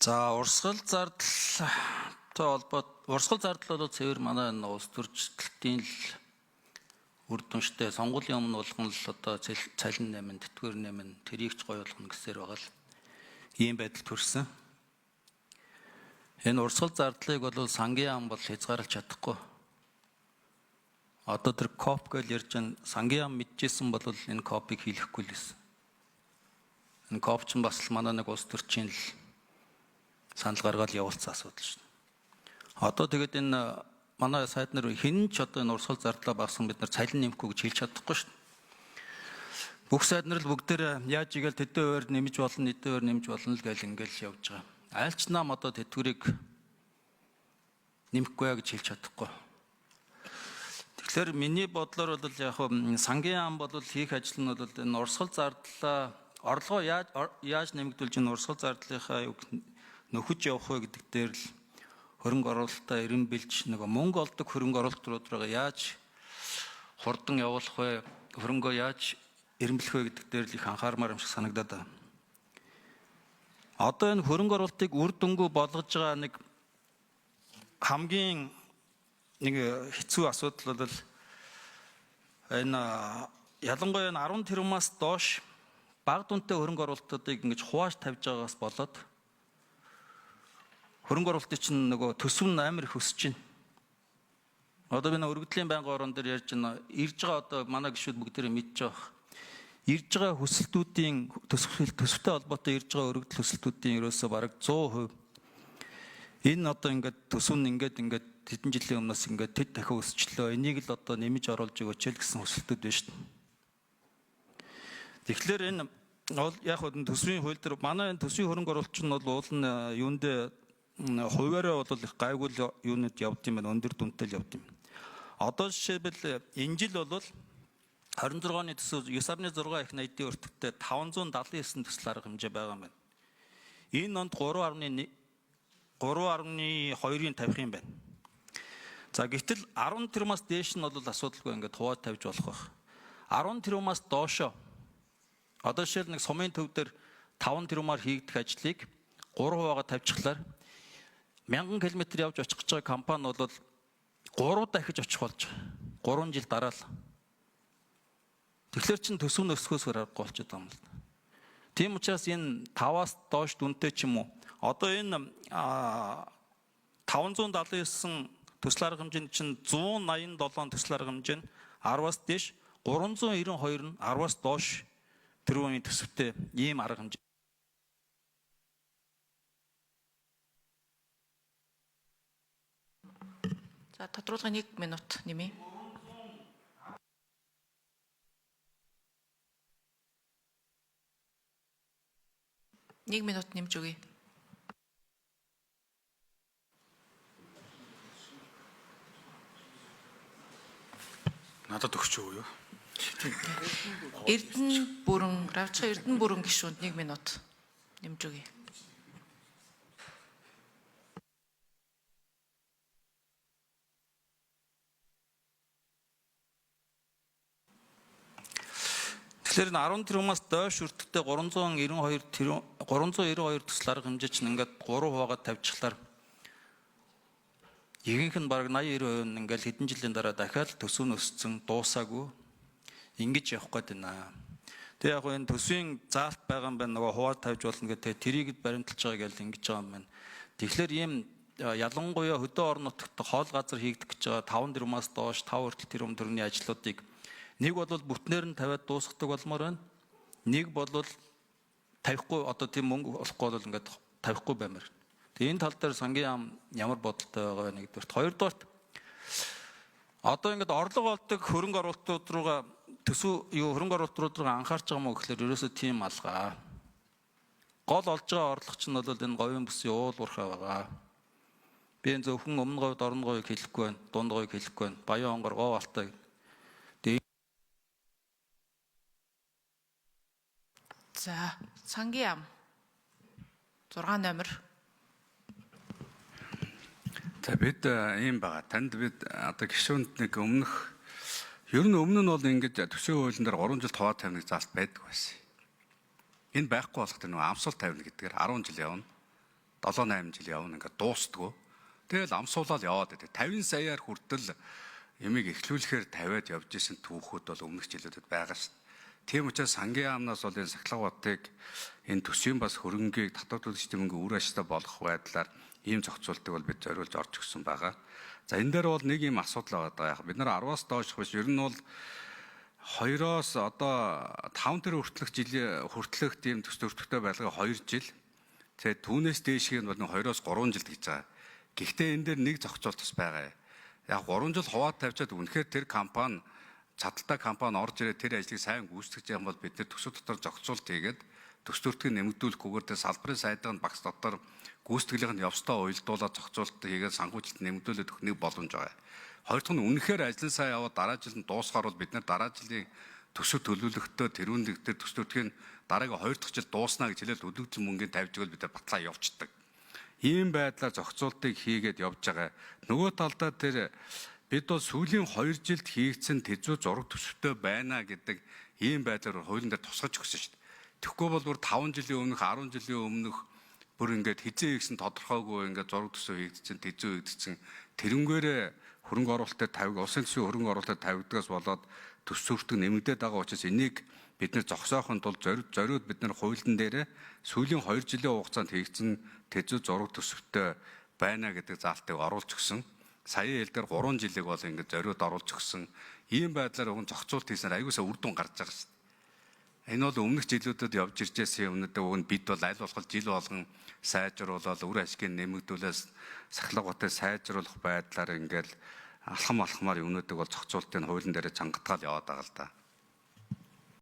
За урсгал зардлтай холбоот урсгал зардал бол цэвэр манай улс төрчлөлтийн л үр дүнштэй сонгуулийн өмнө болгон л одоо цалин нэмэн тэтгэвэр нэмэн тэрийг ч гоё болгоно гэсээр байгаа л ийм байдал төрсөн. Энэ урсгал зардлыг бол сангийн ам бол хязгаарлаж чадахгүй. Одоо тэр коп гэж ярьж байгаа сангийн ам мэдчихсэн бол энэ копыг хийхгүй л байсан. Энэ коп ч бас манай нэг улс төрчийн л санал гаргаад явуулсан асуудал шүү дээ. Одоо тэгээд энэ манай сайд нар хэн ч одоо энэ урсгал зардлаа багсан бид нар цалин нэмэхгүй гэж хэлж чадахгүй шүү дээ. Бүх сайд нар л бүгдээр яаж игээл тэдэн хувиар нэмж болно, эдэн хувиар нэмж болно л гэж ингээл явж байгаа. Айлч нам одоо тэтгэврийг нэмэхгүй гэж хэлж чадахгүй. Тэгэхээр миний бодлоор бол яг сангийн ам бол хийх ажил нь бол энэ урсгал зардлаа орлогоо яаж нэмэгдүүлж энэ урсгал зардлынхаа нөхөж явах вэ гэдэг дээр л хөрөнгө оруулалтаа эрен бэлж нөгөө мөнгө олдог хөрөнгө оруулалтуудаа яаж хурдан явуулах вэ, хөрөнгөө яаж эренблэх вэ гэдэг дээр л их анхаармаар юм шиг санагдаад байна. Одоо энэ хөрөнгө оруулалтыг үр дүнгүй болгож байгаа нэг хамгийн нэг хэцүү асуудал бол энэ ялангуяа энэ 10 тэрбумаас доош бага дүнтэй хөрөнгө оруулалтуудыг ингэж хувааж тавьж байгаагаас болоод хөрөнгө оруулалтын чинь нөгөө төсөв нь амар их өсөж байна. Одоо би өргөдлийн байнгын орон дээр ярьж байна. Ирж байгаа одоо манай гишүүд бүгдээрээ мэдж байгаа. Ирж байгаа хүсэлтүүдийн төсөвтэй холбоотой ирж байгаа өргөдөл хүсэлтүүдийн ерөөсөө бараг 100% энэ одоо ингээд төсөв нь ингээд хэдэн жилийн өмнөөс ингээд тэд дахин өсчлөө. Энийг л одоо нэмж оруулж өгөөч л гэсэн хүсэлтүүд байна шүү дээ. Тэгэхээр энэ яг хөө төсвийн хууль дээр манай энэ төсвийн хөрөнгө оруулалт нь бол уул нь юундээ хуваараа бол их гайгүй юунууд явд юм байна, өндөр дүнтэй л явд юм. Одоо жишээлбэл энэ жил бол 26 оны төсөв 9.6 их найдын өртөгтэй 579 төсөл арга хэмжээ байгаа юм байна. Энэ онд 3.2-ын тавих юм байна. За гэтэл 10 тэрбумаас дээш нь бол асуудалгүй ингээд хувааж тавьж болох байх. 10 тэрбумаас доошоо одоо жишээл нэг сумын төв дээр 5 тэрбумаар хийгдэх ажлыг 3%-аар тавьчихлаар 1000 км явж очих гэж байгаа компани бол 3 дахиж очих болж байгаа. 3 жил дараа л. Тэгэхээр чин төсөв нь өсөхөөс аргагүй болчиход байгаа юм л. Тийм учраас энэ 5-аас доош дүнтэй ч юм уу. Одоо энэ 579 төсөл арга хэмжээнд чинь 187 төсөл арга хэмжээ нь 10-аас дээш 392 нь 10-аас доош тэрбумын төсөвтэй ийм арга хэмжээ. За тодруулгын 1 минут нэмье. Нэг минут нэмж өгье. Надад өгч өгөө юу? Равчхан Эрдэнэ бүрэн гишүүнд 1 минут нэмж өгье. Тэгэхээр 10 тэрбумаас доош өртөгтэй 392 төсөл арга хэмжээ чинь ингээд 3%-аар тавьчихлаар ихэнх нь бараг 80-90% нь ингээд хэдэн жилийн дараа дахиад төсөв нь өссөн дуусаагүй ингэж явах гээд байна. Тэгээ яг энэ төсвийн заалт байгаа юм байна нөгөө хувааж тавьж болно гэдэг тэрийг баримталж байгаа гэж ингэж байгаа юм байна. Тэгэхээр ийм ялангуяа хөдөө орон нутагт хоол газар хийгдэх гэж байгаа 5 тэрбумаас доош 5 хүртэл тэрбум төгрөгийн ажлуудыг нэг бол бүтнээр нь тавиад дуусгадаг болмоор байна. Нэг бол тавихгүй одоо тийм мөнгө олохгүй бол ингээд тавихгүй баймаар. Тэгээ энэ тал дээр сангийн ам ямар бодолтой байгаа нэгдүгээрт. Хоёрдугаарт одоо ингээд орлого олдог хөрөнгө оруулалтууд руугаа хөрөнгө оруулалтууд руугаа анхаарч байгаа мó гэхэлэр ерөөсөө тийм алгаа. Гол олж байгаа орлого чинь бол энэ говийн бүсийн уул уурхай байгаа. Би энэ зөвхөн өмнө говьд орон говийг хэлэхгүй байна, дунд говийг хэлэхгүй байна. Баян онгор гов алтай. За сангийн ам 6 номер. За бид ийм байгаа. Танд бид одоо гишүүнд нэг ер нь өмнө нь бол ингэж төсвийн хуулийн дээр 3 жил хуваа тавина заалт байдаг байсан. Энэ байхгүй болох тэр нэг амсуул тавина гэдгээр 10 жил явна. 7-8 жил явна ингээд дуустдгүй. Тэгэл амсуулаад яваад байдаг. 50 саяар хүртэл ямиг эхлүүлэхээр тавиад явж исэн түүхүүд бол өмнөх жилүүдэд байгаа шүү дээ. Тийм учраас сангийн яамнаас бол энэ сахлах батыг энэ төсвийн бас хөрөнгийг татвар төлөгчдийн мөнгө үр ашигтай болгох байдлаар ийм зохицуултыг бол бид зориулж орж өгсөн байгаа. За энэ дээр бол нэг ийм асуудал байгаа. Бид нар 10-аас доош биш ер нь бол 2-оос одоо 5 тэр хүртэлх тийм төс төртөгтэй байлгаа 2 жил. Тэгээд түүнээс дээшийг нь бол 2-оос 3 жил гэж байгаа. Гэхдээ энэ дээр нэг зохицуулт бас байгаа. Яг 3 жил хуваад тавьчаад үнэхээр тэр компани чадaltaй компани орж ирээд тэр ажлыг сайн гүйцэтгэж байгаа бол бид нэр төсөв дотор зохицуулт хийгээд төс төртгийг нэмэгдүүлэхгүйгээр тэр салбарын сайдын багц дотор гүйцэтгэлийнх нь явстаа уялдуулаад зохицуулт хийгээд санхүүжилт нэмэгдүүлээд өгөх нэг боломж байгаа. Хоёр дахь нь үнэхээр ажлын сая яваад дараа жилд нь дуусгаар бол бид нар дараа жилийн төсөв төлөвлөлтөд тэрүүн дээр төс төртгийн дараагийн 2 дахь жил дуусна гэж хэлээд өдөгдсөн мөнгөний тавьж өгөл бид нар батлаа явуулчихдаг. Ийм байдлаар зохицуултыг хийгээд явж байгаа. Нөгөө талдаа тэр бид бол сүүлийн 2 жилд хийгдсэн тэзүү зураг төсөвтэй байна гэдэг ийм байдлаар хуулийн дээр тусгаж өгсөн шүү дээ. Тэгэхгүй бол бүр 5 жилийн өмнөх 10 жилийн өмнөх бүр ингээд хизээ хийгсэн тодорхойгүй ингээд зураг төсөв хийгдсэн тэзүү хийгдсэн тэрнгээрээ хөрөнгө оруулалтад улсын төсвийн хөрөнгө оруулалтад тавигдгаас болоод төс төртөг нэмэгдээд байгаа учраас энийг бид нэр зогсоохын тулд зориуд бид нар хуулийн дээр сүүлийн 2 жилийн хугацаанд хийгдсэн тэзүү зураг төсөвтэй байна гэдэг заалтыг оруулж өгсөн. Сая хэлдгээр 3 жилиг бол ингээд зориуд оруулж өгсөн. Ийм байдлаар өгөн зохицуулт хийснээр аягуусаа үр дүн гарч байгаа шүү дээ. Энэ бол өмнөх жилүүдэд явж иржсэн өмнөд өгөн бид бол аль болох жил болгон сайжруулаад үр ашгийг нэмэгдүүлээс сахлах батыг сайжруулах байдлаар ингээд алхамаар юмнуудыг бол зохицуултын хуулийн дээр чангатгаал яваад байгаа л да.